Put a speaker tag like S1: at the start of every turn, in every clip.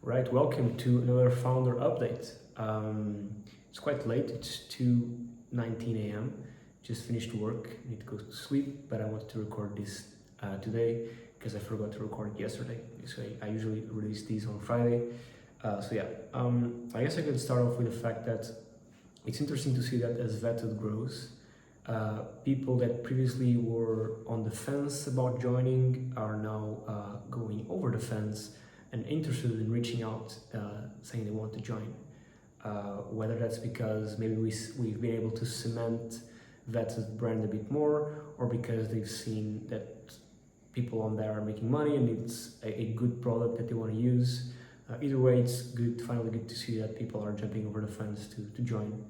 S1: Right, welcome to another founder update. It's quite late, it's 2:19 a.m. Just finished work, need to go to sleep, but I wanted to record this today because I forgot to record it yesterday. So I usually release these on Friday. I guess I could start off with the fact that it's interesting to see that as Vetted grows, people that previously were on the fence about joining are now going over the fence and interested in reaching out, saying they want to join. Whether that's because maybe we've been able to cement Vet's brand a bit more, or because they've seen that people on there are making money and it's a good product that they want to use. Either way, it's finally good to see that people are jumping over the fence to join.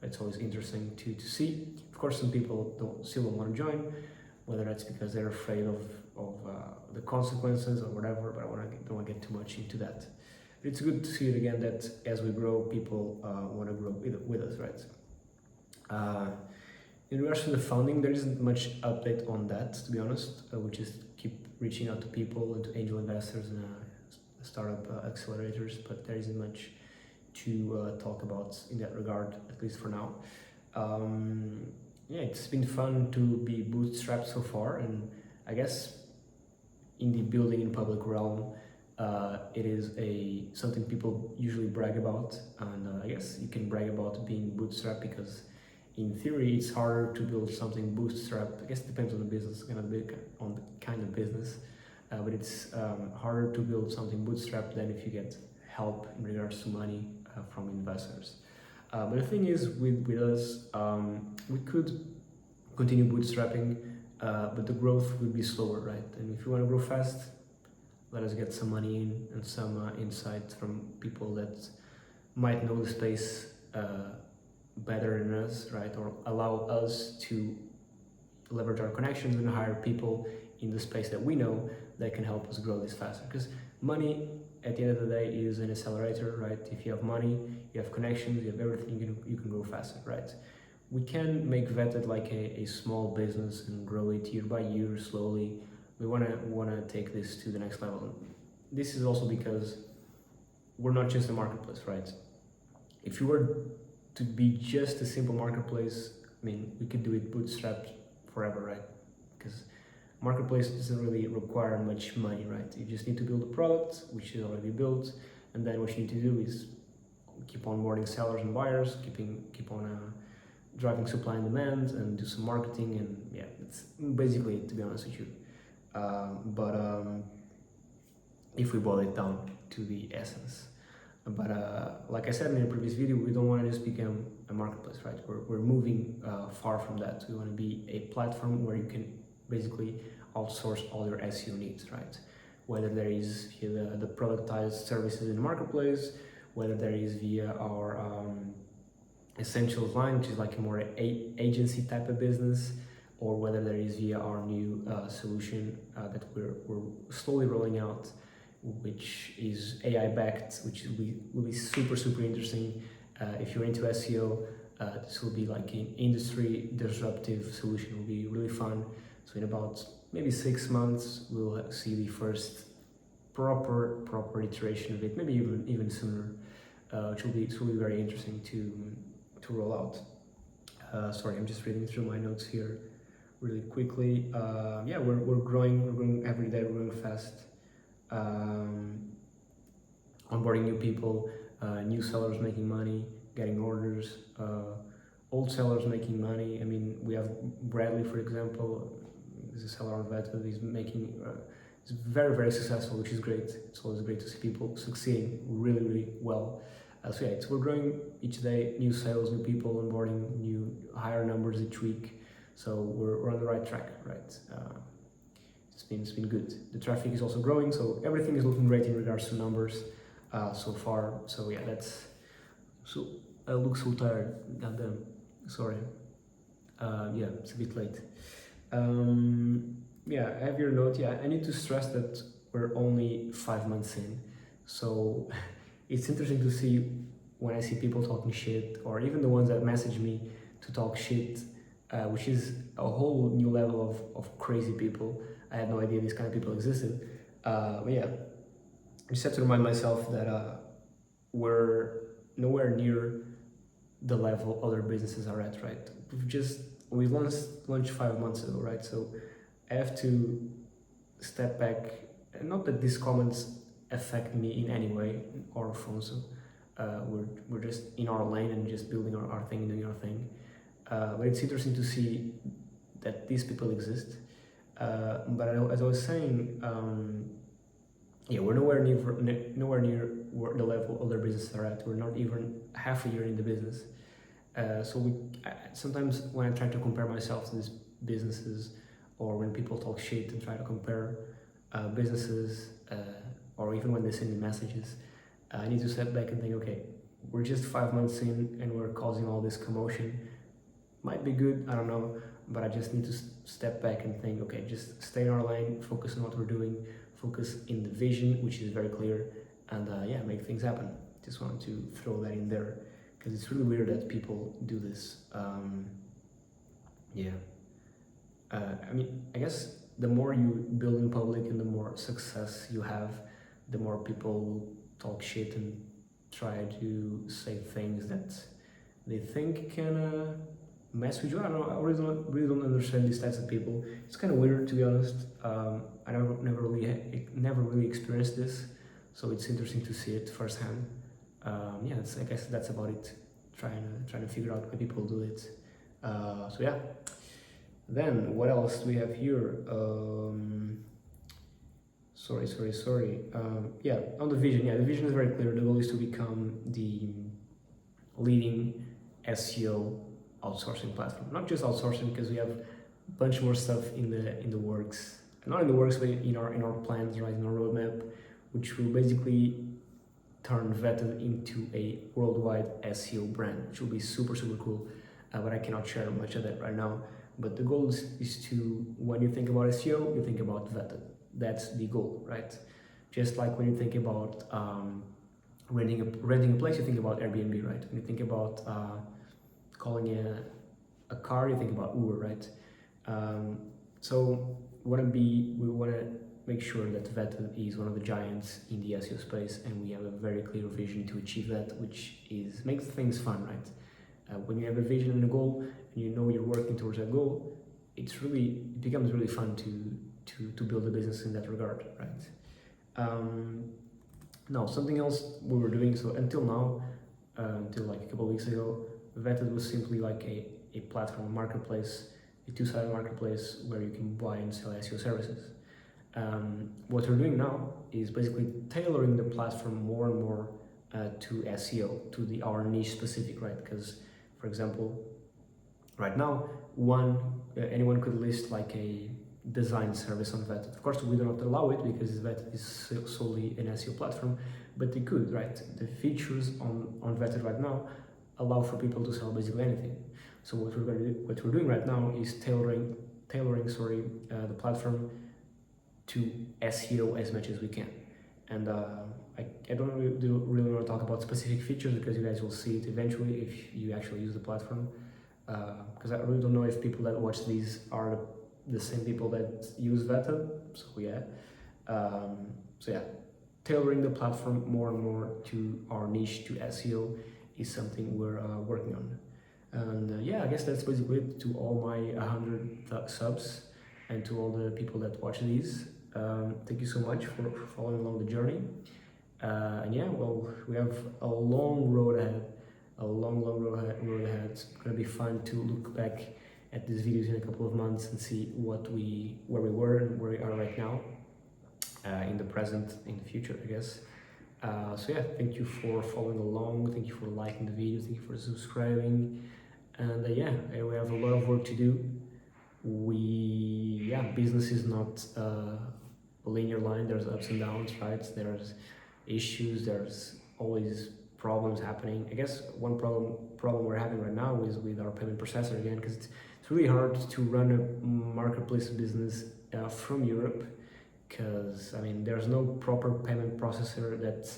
S1: It's always interesting to see. Of course, some people still don't want to join, whether that's because they're afraid of the consequences or whatever, but don't want to get too much into that. But it's good to see it again that as we grow, people want to grow with us, right? In regards to the funding, there isn't much update on that, to be honest. We just keep reaching out to people and to angel investors and startup accelerators, but there isn't much to talk about in that regard, at least for now. It's been fun to be bootstrapped so far, and I guess in the building in public realm, it is something people usually brag about, and I guess you can brag about being bootstrapped because in theory it's harder to build something bootstrapped. I guess it depends on the business, on the kind of business, but it's harder to build something bootstrapped than if you get help in regards to money from investors. But the thing is, with us, we could continue bootstrapping, but the growth would be slower, right? And if you want to grow fast, let us get some money in and some insight from people that might know the space better than us, right? Or allow us to leverage our connections and hire people in the space that we know that can help us grow this faster. Because money, at the end of the day, is an accelerator, right? If you have money, you have connections, you have everything, you can grow faster, right? We can make Vetted like a small business and grow it year by year slowly. We wanna take this to the next level. This is also because we're not just a marketplace, right? If you were to be just a simple marketplace, I mean, we could do it bootstrapped forever, right? Because marketplace doesn't really require much money, right? You just need to build a product, which is already built, and then what you need to do is keep onboarding sellers and buyers, keep on driving supply and demand, and do some marketing, and yeah, it's basically it, to be honest with you. If we boil it down to the essence. But like I said in the previous video, we don't want to just become a marketplace, right? We're moving far from that. We want to be a platform where you can basically outsource all your SEO needs, right? Whether there is via the productized services in the marketplace, whether there is via our essentials line, which is like a more agency type of business, or whether there is via our new solution that we're slowly rolling out, which is AI backed, which will be super interesting. If you're into SEO, this will be like an industry disruptive solution. It will be really fun. So in about maybe 6 months, we'll see the first proper iteration of it, maybe even sooner, which will be very interesting to roll out. Sorry, I'm just reading through my notes here really quickly. We're growing every day. We're growing fast. Onboarding new people, new sellers making money, getting orders, old sellers making money. I mean, we have Bradley, for example. He's a seller on Vetted. He's very successful, which is great. It's always great to see people succeeding really well. So we're growing each day, new sales, new people onboarding, new higher numbers each week. So we're on the right track, right? It's been good. The traffic is also growing, so everything is looking great in regards to numbers so far. So yeah, I look so tired. Goddamn, sorry. It's a bit late. I have your note. Yeah, I need to stress that we're only 5 months in, so it's interesting to see when I see people talking shit, or even the ones that message me to talk shit, which is a whole new level of crazy people. I had no idea these kind of people existed. I just have to remind myself that we're nowhere near the level other businesses are at, right? We launched 5 months ago, right? So I have to step back. And not that these comments affect me in any way or Alfonso. We're just in our lane and just building our thing, doing our thing. But it's interesting to see that these people exist. But as I was saying, yeah, we're nowhere near the level other businesses are at. We're not even half a year in the business. Sometimes when I try to compare myself to these businesses, or when people talk shit and try to compare businesses, or even when they send me messages, I need to step back and think, okay, we're just 5 months in and we're causing all this commotion. Might be good, I don't know, but I just need to step back and think, okay, just stay in our lane, focus on what we're doing, focus in the vision, which is very clear, and yeah, make things happen. Just wanted to throw that in there because it's really weird that people do this. Yeah. I mean, I guess the more you build in public and the more success you have, the more people will talk shit and try to say things that they think can mess with you. I don't know. I really don't understand these types of people. It's kind of weird, to be honest. I never really experienced this, so it's interesting to see it firsthand. Yeah, I guess that's about it. Trying to figure out why people do it. So yeah. Then what else do we have here? Sorry. Yeah, on the vision. Yeah, the vision is very clear. The goal is to become the leading SEO outsourcing platform. Not just outsourcing, because we have a bunch more stuff in the works. Not in the works, but in our plans, right, in our roadmap, which will basically turn Vetted into a worldwide SEO brand, which will be super cool. But I cannot share much of that right now. But the goal is to, when you think about SEO, you think about Vetted. That's the goal, right? Just like when you think about renting a place, you think about Airbnb, right? When you think about calling a car, you think about Uber, right? So we want to make sure that Vetted is one of the giants in the SEO space, and we have a very clear vision to achieve that, which makes things fun, right? When you have a vision and a goal, and you know you're working towards that goal, it becomes really fun to build a business in that regard, right? Now, something else we were doing, so until now, until like a couple of weeks ago, Vetted was simply like a platform, a marketplace, a two-sided marketplace where you can buy and sell SEO services. What we're doing now is basically tailoring the platform more and more to SEO, to our niche specific, right? Because, for example, right now, anyone could list like a design service on Vetted. Of course, we do not allow it because Vetted is solely an SEO platform, but they could, right? The features on Vetted right now allow for people to sell basically anything. So what we're doing right now is tailoring the platform to SEO as much as we can. And I don't really want to talk about specific features because you guys will see it eventually if you actually use the platform. Because I really don't know if people that watch these are the same people that use Vetted. So yeah. Tailoring the platform more and more to our niche, to SEO, is something we're working on. And yeah, I guess that's basically it to all my 100 subs and to all the people that watch these. Thank you so much for following along the journey. And yeah, well, we have a long road ahead. A long road ahead. It's gonna be fun to look back at these videos in a couple of months and see where we were and where we are right now, in the present, in the future, I guess. So yeah, thank you for following along. Thank you for liking the video. Thank you for subscribing. And yeah, we have a lot of work to do. Business is not a linear line. There's ups and downs, right? There's issues. There's always problems happening. I guess one problem we're having right now is with our payment processor again, because it's really hard to run a marketplace business from Europe, because I mean there's no proper payment processor that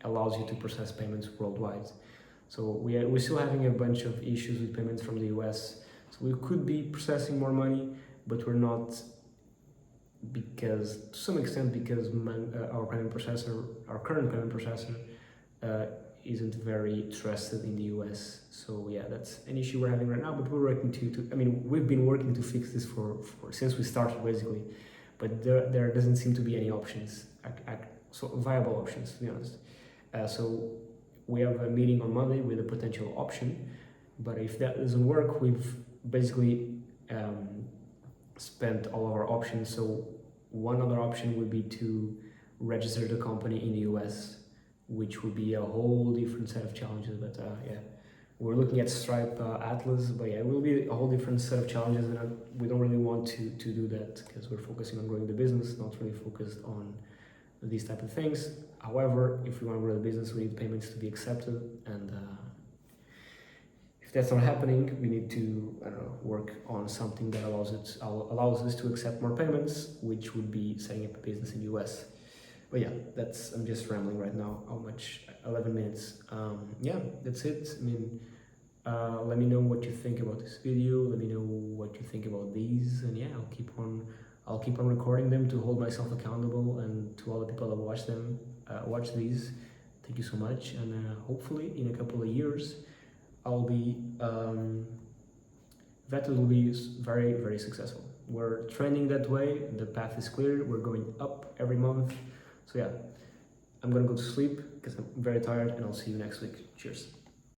S1: allows you to process payments worldwide. So we're still having a bunch of issues with payments from the US. So we could be processing more money, but we're not because to some extent because our payment processor, our current payment processor, isn't very trusted in the US. So yeah, that's an issue we're having right now. But we're working I mean, we've been working to fix this for since we started basically. But there doesn't seem to be any options, so viable options to be honest. So we have a meeting on Monday with a potential option. But if that doesn't work, we've basically spent all of our options. So one other option would be to register the company in the US, which would be a whole different set of challenges. But yeah, we're looking at Stripe Atlas, but yeah, it will be a whole different set of challenges, and we don't really want to do that because we're focusing on growing the business, not really focused on these type of things. However, if we want to grow the business, we need payments to be accepted, and if that's not happening, we need to, I don't know, work on something that allows us to accept more payments, which would be setting up a business in the US. But yeah, I'm just rambling right now. How much? 11 minutes. Yeah, that's it. I mean, let me know what you think about this video. Let me know what you think about these, and yeah, I'll keep on recording them to hold myself accountable, and to all the people that watch these. Thank you so much, and hopefully in a couple of years, Vettel will be very, very successful. We're trending that way. The path is clear. We're going up every month. So yeah, I'm gonna go to sleep because I'm very tired, and I'll see you next week. Cheers.